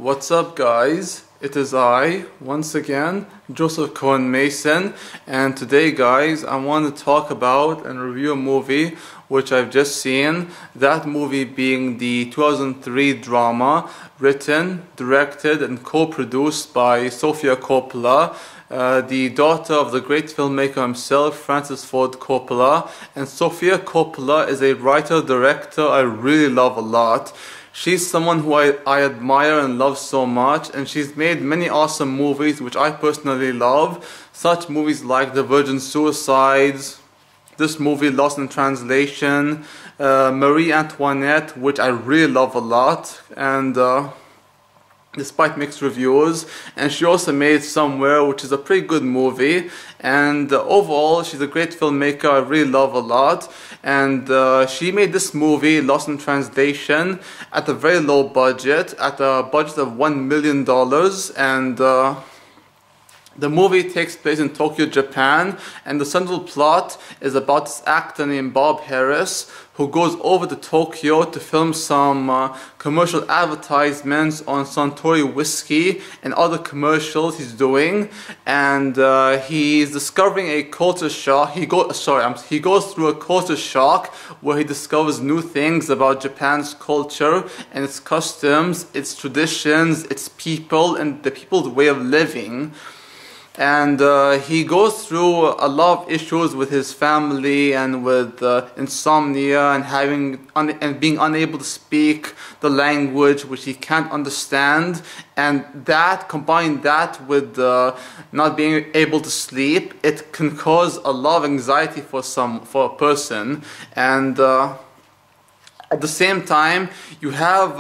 What's up, guys? It is I, once again, Joseph Cohen Mason, and today, guys, I want to talk about and review a movie which I've just seen. That movie being the 2003 drama written, directed, and co-produced by Sofia Coppola, the daughter of the great filmmaker himself, Francis Ford Coppola. And Sofia Coppola is a writer-director I really love a lot. She's someone who I admire and love so much, and she's made many awesome movies which I personally love, such movies like The Virgin Suicides, this movie Lost in Translation, Marie Antoinette, which I really love a lot, and despite mixed reviews. And she also made Somewhere, which is a pretty good movie, and overall she's a great filmmaker I really love a lot. And she made this movie Lost in Translation at a very low budget, at a budget of $1 million, and the movie takes place in Tokyo, Japan, and the central plot is about this actor named Bob Harris who goes over to Tokyo to film some commercial advertisements on Suntory whiskey and other commercials he's doing, and he's discovering a culture shock. He goes through a culture shock where he discovers new things about Japan's culture and its customs, its traditions, its people, and the people's way of living. And he goes through a lot of issues with his family and with insomnia and being unable to speak the language which he can't understand, and that, combine that with not being able to sleep, it can cause a lot of anxiety for a person. And at the same time, you have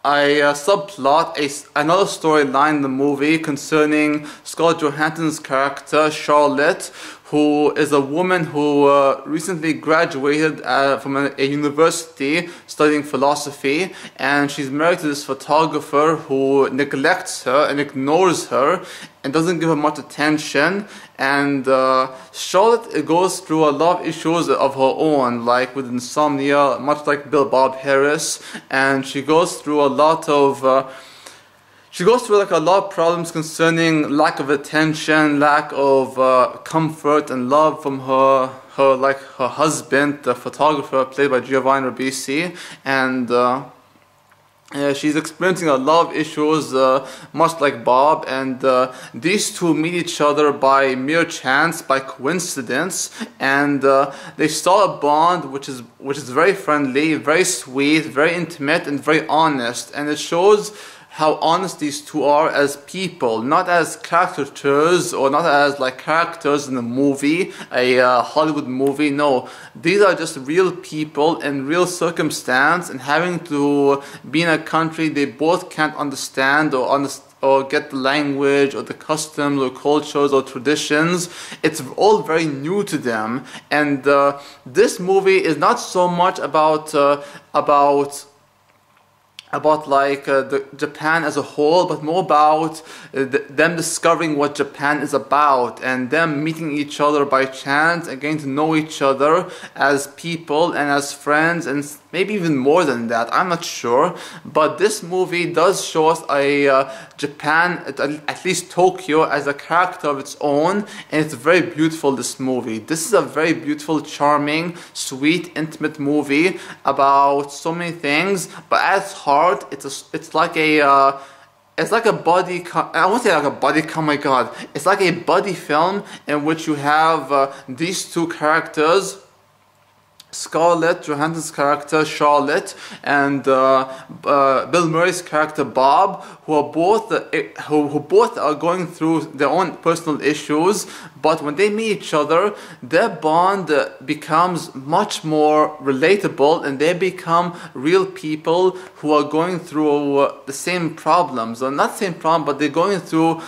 a subplot, another storyline in the movie concerning Scarlett Johansson's character, Charlotte, who is a woman who recently graduated from a university studying philosophy, and she's married to this photographer who neglects her and ignores her and doesn't give her much attention. And Charlotte goes through a lot of issues of her own, like with insomnia, much like Bob Harris, and she goes through a lot of a lot of problems concerning lack of attention, lack of comfort and love from her husband, the photographer played by Giovanni Ribisi, and she's experiencing a lot of issues, much like Bob, and these two meet each other by mere chance, by coincidence, and they start a bond which is very friendly, very sweet, very intimate, and very honest, and it shows how honest these two are as people, not as caricatures or not as like characters in a movie, a Hollywood movie. No, these are just real people in real circumstance, and having to be in a country they both can't understand or get the language or the customs or cultures or traditions. It's all very new to them, and this movie is not so much about Japan as a whole, but more about them discovering what Japan is about and them meeting each other by chance and getting to know each other as people and as friends, and maybe even more than that, I'm not sure. But this movie does show us Japan, at least Tokyo, as a character of its own, and it's very beautiful, this movie. This is a very beautiful, charming, sweet, intimate movie about so many things, but at its heart, it's like a buddy. I won't say like a buddy. Oh my God! It's like a buddy film in which you have these two characters, Scarlett Johansson's character Charlotte and Bill Murray's character Bob, who both are going through their own personal issues, but when they meet each other, their bond becomes much more relatable, and they become real people who are going through the same problems, or not the same problem, but they're going through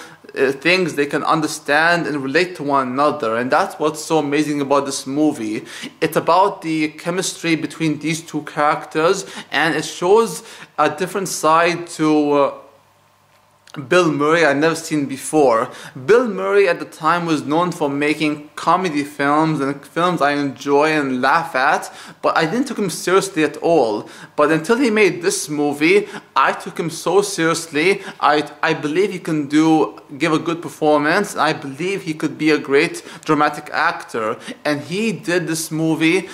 things they can understand and relate to one another. And that's what's so amazing about this movie. It's about the chemistry between these two characters, and it shows a different side to Bill Murray I'd never seen before. Bill Murray at the time was known for making comedy films and films I enjoy and laugh at, but I didn't take him seriously at all. But until he made this movie, I took him so seriously. I believe he can give a good performance. I believe he could be a great dramatic actor, and he did this movie.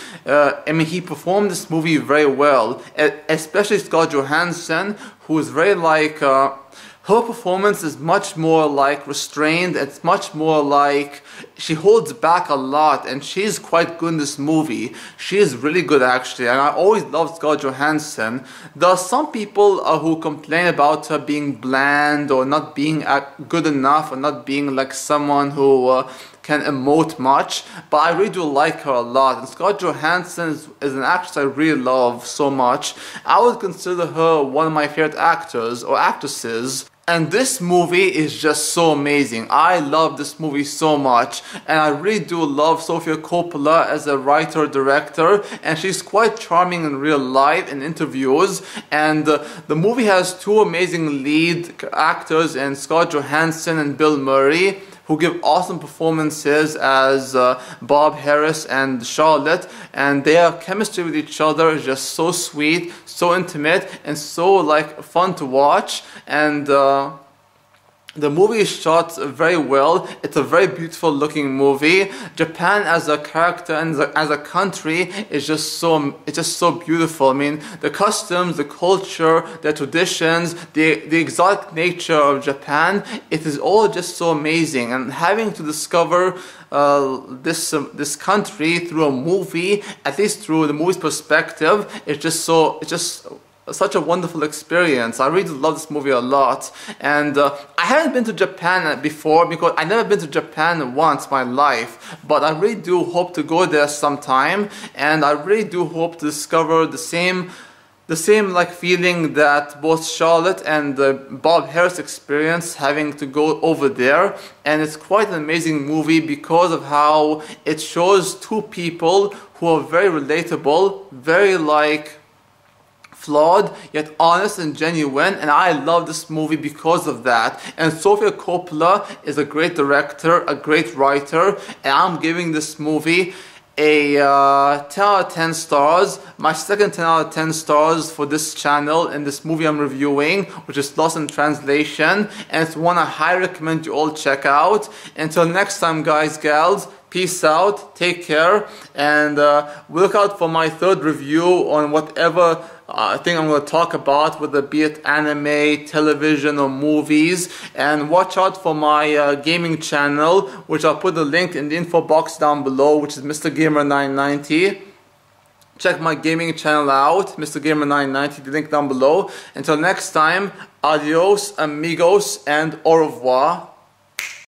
He performed this movie very well, especially Scarlett Johansson, who is very like. Her performance is much more like restrained. It's much more like she holds back a lot, and she's quite good in this movie. She is really good actually, and I always loved Scarlett Johansson. There are some people who complain about her being bland or not being good enough or not being like someone who can emote much, but I really do like her a lot, and Scarlett Johansson is an actress I really love so much. I would consider her one of my favorite actors or actresses. And this movie is just so amazing. I love this movie so much, and I really do love Sofia Coppola as a writer-director, and she's quite charming in real life in interviews. And the movie has two amazing lead actors in Scarlett Johansson and Bill Murray, who give awesome performances as Bob Harris and Charlotte, and their chemistry with each other is just so sweet, so intimate, and so like fun to watch. And the movie is shot very well. It's a very beautiful looking movie. Japan as a character and as a country is just so beautiful. I mean, the customs, the culture, the traditions, the exotic nature of Japan, it is all just so amazing. And having to discover this country through a movie, at least through the movie's perspective, it's just such a wonderful experience. I really love this movie a lot, and I haven't been to Japan before because I've never been to Japan once in my life, but I really do hope to go there sometime, and I really do hope to discover the same like feeling that both Charlotte and Bob Harris experienced having to go over there. And it's quite an amazing movie because of how it shows two people who are very relatable, very like flawed yet honest and genuine, and I love this movie because of that. And Sofia Coppola is a great director, a great writer, and I'm giving this movie a 10 out of 10 stars, my second 10 out of 10 stars for this channel and this movie I'm reviewing, which is Lost in Translation, and it's one I highly recommend you all check out. Until next time, guys, gals, peace out, take care, and look out for my third review on whatever thing I'm going to talk about, whether it be it anime, television, or movies. And watch out for my gaming channel, which I'll put the link in the info box down below, which is Mr. Gamer 990. Check my gaming channel out, Mr. Gamer 990, the link down below. Until next time, adios, amigos, and au revoir.